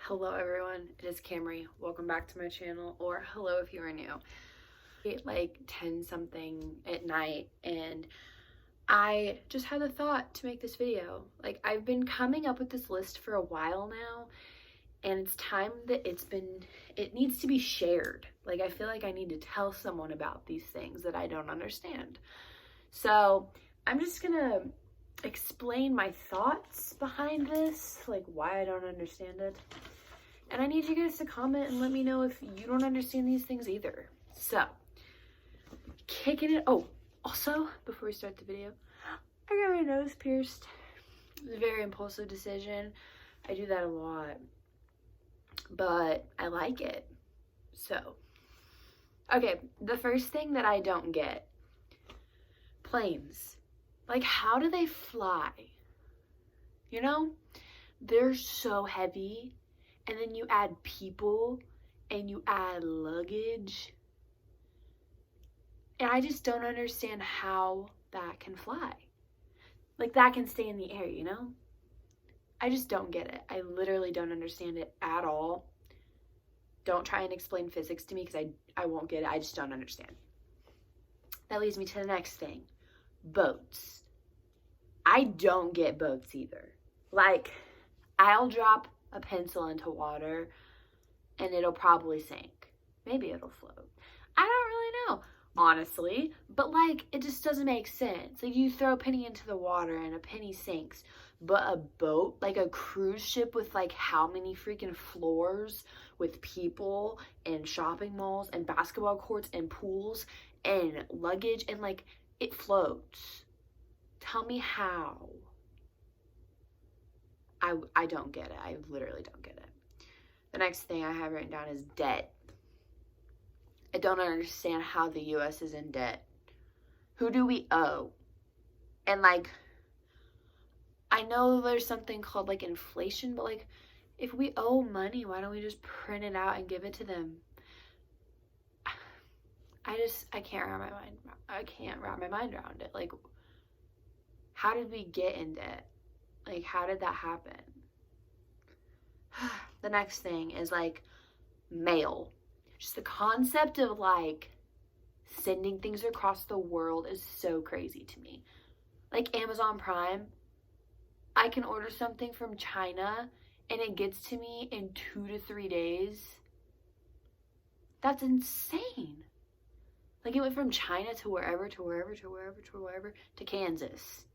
Hello everyone, it is Camry. Welcome back to my channel, or hello if you are new. It's like 10 something at night and I just had the thought to make this video. Like, I've been coming up with this list for a while now, and it's time that it needs to be shared. Like, I feel like I need to tell someone about these things that I don't understand. So I'm just gonna explain my thoughts behind this, like why I don't understand it. And I need you guys to comment and let me know if you don't understand these things either. So, kicking it. Oh, also, before we start the video, I got my nose pierced. It was a very impulsive decision. I do that a lot, but I like it. So, okay, the first thing that I don't get, planes. Like, how do they fly? You know, they're so heavy, and then you add people and you add luggage, and I just don't understand how that can fly. Like, that can stay in the air, you know? I just don't get it. I literally don't understand it at all. Don't try and explain physics to me because I won't get it. I just don't understand. That leads me to the next thing. Boats. I don't get boats either. Like, I'll drop a pencil into water and it'll probably sink. Maybe it'll float. I don't really know, honestly, but like, it just doesn't make sense. Like, you throw a penny into the water and a penny sinks, but a boat, like a cruise ship with like how many freaking floors with people and shopping malls and basketball courts and pools and luggage, and like, it floats. Tell me how. I don't get it. I literally don't get it. The next thing I have written down is debt. I don't understand how the US is in debt. Who do we owe? And like, I know there's something called like inflation, but like, if we owe money, why don't we just print it out and give it to them? I can't wrap my mind around it. Like, how did we get in debt? Like, how did that happen? The next thing is like mail. Just the concept of like sending things across the world is so crazy to me. Like Amazon Prime, I can order something from China and it gets to me in 2 to 3 days. That's insane. Like, it went from China to wherever, to Kansas.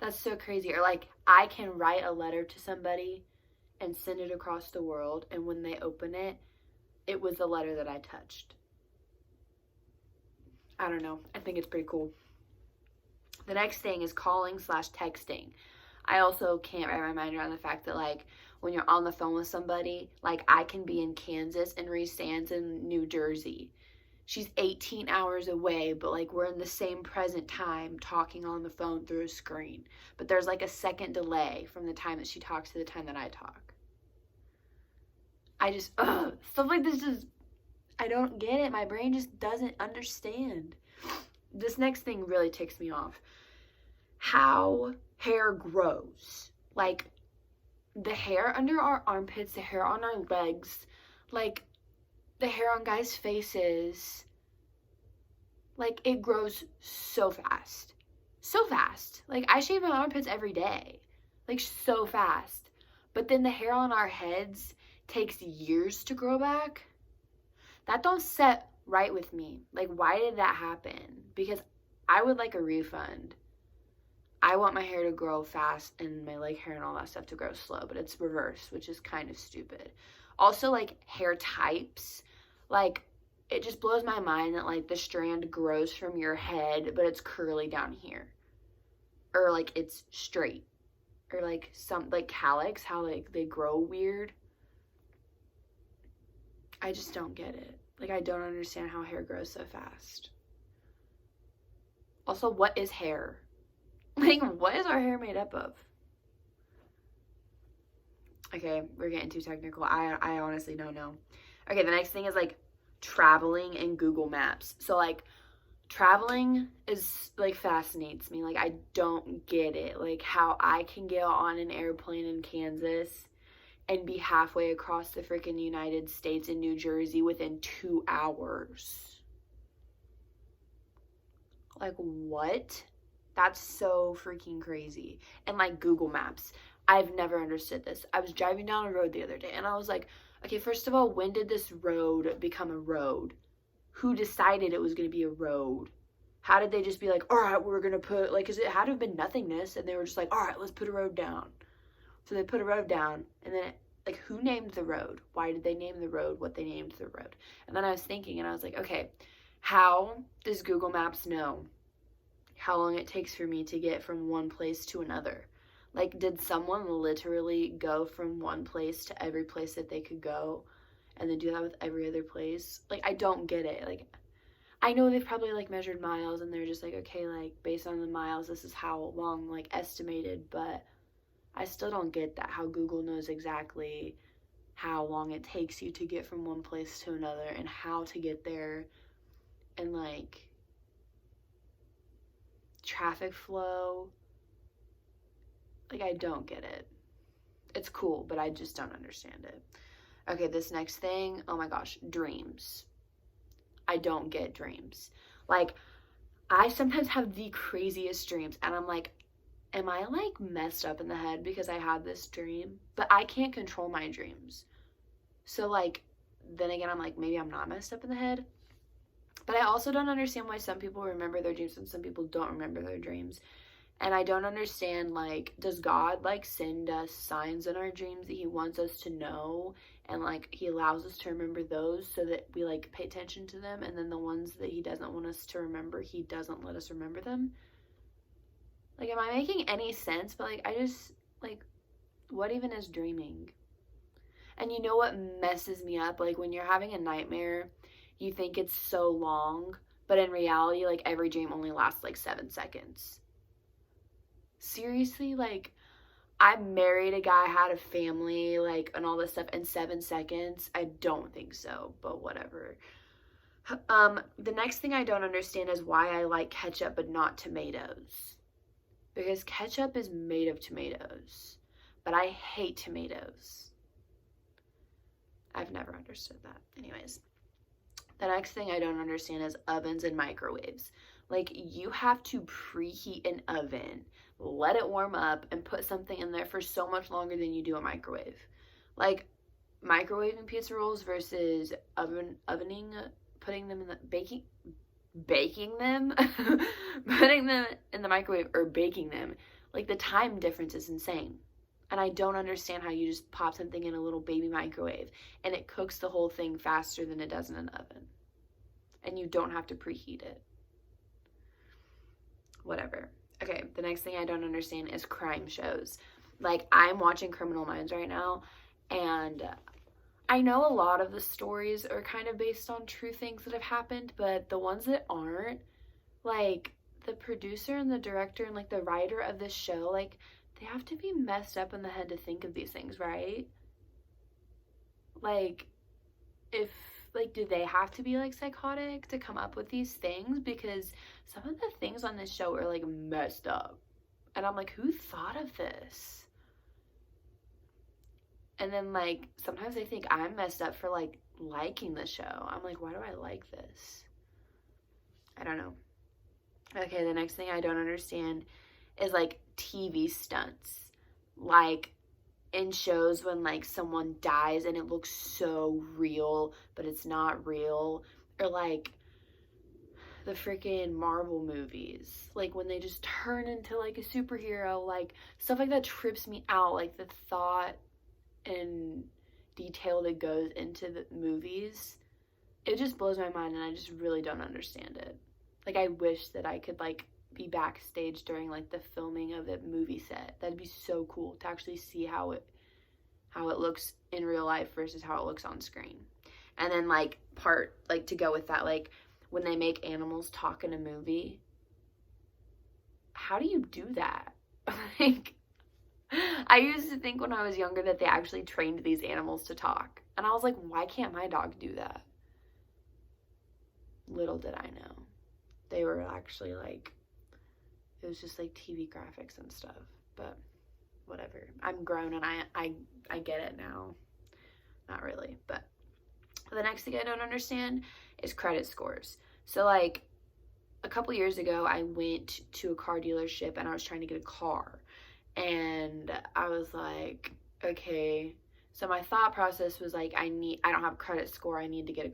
That's so crazy. Or like, I can write a letter to somebody and send it across the world, and when they open it, it was the letter that I touched. I don't know. I think it's pretty cool. The next thing is calling/texting. I also can't wrap my mind around the fact that like, when you're on the phone with somebody, like, I can be in Kansas and Reese stands in New Jersey. She's 18 hours away, but like, we're in the same present time talking on the phone through a screen. But there's like a second delay from the time that she talks to the time that I talk. Stuff like this just, I don't get it. My brain just doesn't understand. This next thing really ticks me off. How hair grows. Like, the hair under our armpits, the hair on our legs, like, the hair on guys' faces, like, it grows so fast. So fast. Like, I shave my armpits every day. Like, so fast. But then the hair on our heads takes years to grow back. That don't set right with me. Like, why did that happen? Because I would like a refund. I want my hair to grow fast and my leg hair and all that stuff to grow slow, but it's reverse, which is kind of stupid. Also, like, hair types, like, it just blows my mind that like the strand grows from your head, but it's curly down here, or like it's straight, or like some like calyx, how like they grow weird. I just don't get it. Like, I don't understand how hair grows so fast. Also, what is hair? Like, what is our hair made up of? Okay, we're getting too technical. I honestly don't know. Okay, the next thing is like traveling and Google Maps. So like, traveling is like, fascinates me. Like, I don't get it. Like, how I can get on an airplane in Kansas and be halfway across the freaking United States in New Jersey within 2 hours. Like, what? That's so freaking crazy. And like Google Maps, I've never understood this. I was driving down a road the other day and I was like, okay, first of all, when did this road become a road? Who decided it was going to be a road? How did they just be like, all right, we're going to put, like, because it had to have been nothingness, and they were just like, all right, let's put a road down. So they put a road down, and then, like, who named the road? Why did they name the road what they named the road? And then I was thinking, and I was like, okay, how does Google Maps know how long it takes for me to get from one place to another? Like, did someone literally go from one place to every place that they could go, and then do that with every other place? Like, I don't get it. Like, I know they've probably, like, measured miles, and they're just like, okay, like, based on the miles, this is how long, like, estimated, but I still don't get that, how Google knows exactly how long it takes you to get from one place to another, and how to get there, and, like, traffic flow. Like, I don't get it. It's cool, but I just don't understand it. Okay, this next thing, oh my gosh, dreams. I don't get dreams. Like, I sometimes have the craziest dreams, and I'm like, am I, like, messed up in the head because I had this dream? But I can't control my dreams. So, like, then again, I'm like, maybe I'm not messed up in the head. But I also don't understand why some people remember their dreams and some people don't remember their dreams. And I don't understand, like, does God, like, send us signs in our dreams that he wants us to know? And, like, he allows us to remember those so that we, like, pay attention to them. And then the ones that he doesn't want us to remember, he doesn't let us remember them. Like, am I making any sense? But, like, I just, like, what even is dreaming? And you know what messes me up? Like, when you're having a nightmare, you think it's so long. But in reality, like, every dream only lasts, like, 7 seconds. Seriously, like, I married a guy, had a family, like, and all this stuff in 7 seconds. I don't think so, but whatever. The next thing I don't understand is why I like ketchup but not tomatoes. Because ketchup is made of tomatoes, but I hate tomatoes. I've never understood that. Anyways, the next thing I don't understand is ovens and microwaves. Like, you have to preheat an oven, let it warm up, and put something in there for so much longer than you do a microwave. Like, microwaving pizza rolls versus ovening, putting them in the baking them, putting them in the microwave or baking them. Like, the time difference is insane. And I don't understand how you just pop something in a little baby microwave and it cooks the whole thing faster than it does in an oven. And you don't have to preheat it. Whatever. Okay, the next thing I don't understand is crime shows. Like, I'm watching Criminal Minds right now, and I know a lot of the stories are kind of based on true things that have happened, but the ones that aren't, like, the producer and the director and, like, the writer of this show, like, they have to be messed up in the head to think of these things, right? Like, if, like, do they have to be, like, psychotic to come up with these things? Because some of the things on this show are, like, messed up. And I'm like, who thought of this? And then, like, sometimes I think I'm messed up for, like, liking the show. I'm like, why do I like this? I don't know. Okay, the next thing I don't understand is, like, TV stunts. Like, in shows when, like, someone dies and it looks so real, but it's not real. Or, like, the freaking Marvel movies. Like, when they just turn into, like, a superhero. Like, stuff like that trips me out. Like, the thought and detail that goes into the movies. It just blows my mind, and I just really don't understand it. Like, I wish that I could, like, be backstage during, like, the filming of the movie set. That'd be so cool to actually see how it looks in real life versus how it looks on screen. And then, like, to go with that, like, when they make animals talk in a movie, how do you do that? Like, I used to think when I was younger that they actually trained these animals to talk. And I was like, why can't my dog do that? Little did I know. They were actually, like, it was just, like, TV graphics and stuff. But whatever. I'm grown and I get it now. Not really, but the next thing I don't understand is credit scores. So like a couple years ago, I went to a car dealership and I was trying to get a car. And I was like, okay. So my thought process was like, I don't have a credit score. I need to get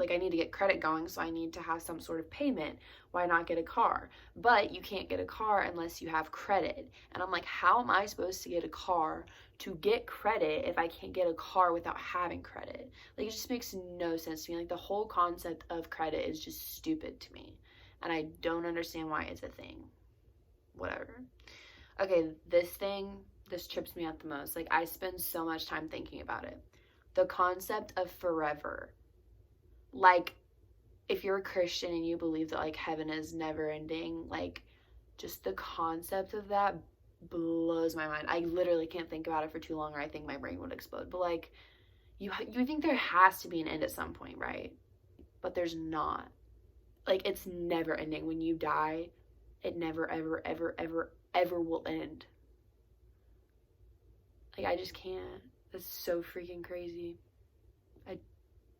I need to get credit going, so I need to have some sort of payment. Why not get a car? But you can't get a car unless you have credit. And I'm like, how am I supposed to get a car to get credit if I can't get a car without having credit? Like, it just makes no sense to me. Like, the whole concept of credit is just stupid to me. And I don't understand why it's a thing. Whatever. Okay, this trips me out the most. Like, I spend so much time thinking about it. The concept of forever. Like, if you're a Christian and you believe that, like, heaven is never ending, like, just the concept of that blows my mind. I literally can't think about it for too long or I think my brain would explode. But, like, you think there has to be an end at some point, right? But there's not. Like, it's never ending. When you die, it never, ever, ever, ever, ever will end. Like, I just can't. That's so freaking crazy.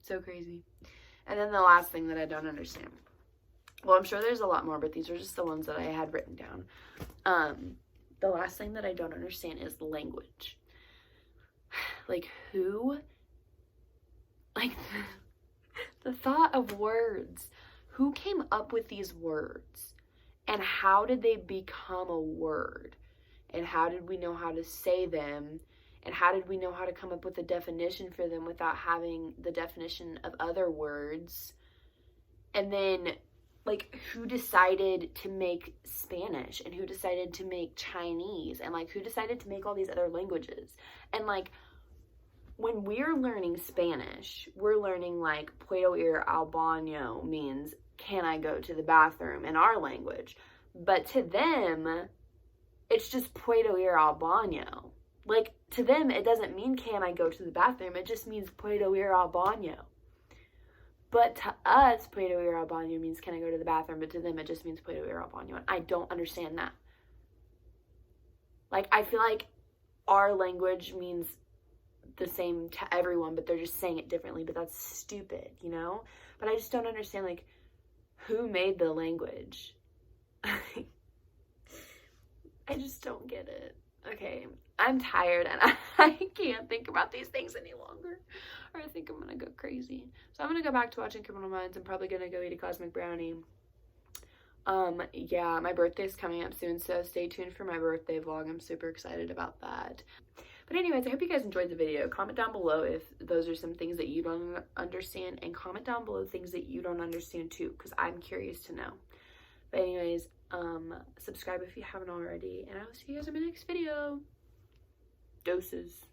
So crazy. And then the last thing that I don't understand. Well, I'm sure there's a lot more, but these are just the ones that I had written down. The last thing that I don't understand is language. Like, who? Like, the thought of words. Who came up with these words? And how did they become a word? And how did we know how to say them? And how did we know how to come up with a definition for them without having the definition of other words? And then, like, who decided to make Spanish? And who decided to make Chinese? And, like, who decided to make all these other languages? And, like, when we're learning Spanish, we're learning, like, puedo ir al baño means, can I go to the bathroom in our language? But to them, it's just puedo ir al baño. Like, to them, it doesn't mean, can I go to the bathroom? It just means, puedo ir al baño. But to us, puedo ir al baño means, can I go to the bathroom? But to them, it just means, puedo ir al baño. And I don't understand that. Like, I feel like our language means the same to everyone, but they're just saying it differently. But that's stupid, you know? But I just don't understand, like, who made the language? I just don't get it. Okay, I'm tired and I can't think about these things any longer, or I think I'm gonna go crazy. So I'm gonna go back to watching Criminal Minds. I'm probably gonna go eat a cosmic brownie. Yeah, my birthday's coming up soon, so stay tuned for my birthday vlog. I'm super excited about that. But anyways, I hope you guys enjoyed the video. Comment down below if those are some things that you don't understand, and comment down below things that you don't understand too, because I'm curious to know. But anyways, subscribe if you haven't already, and I will see you guys in my next video. Doses.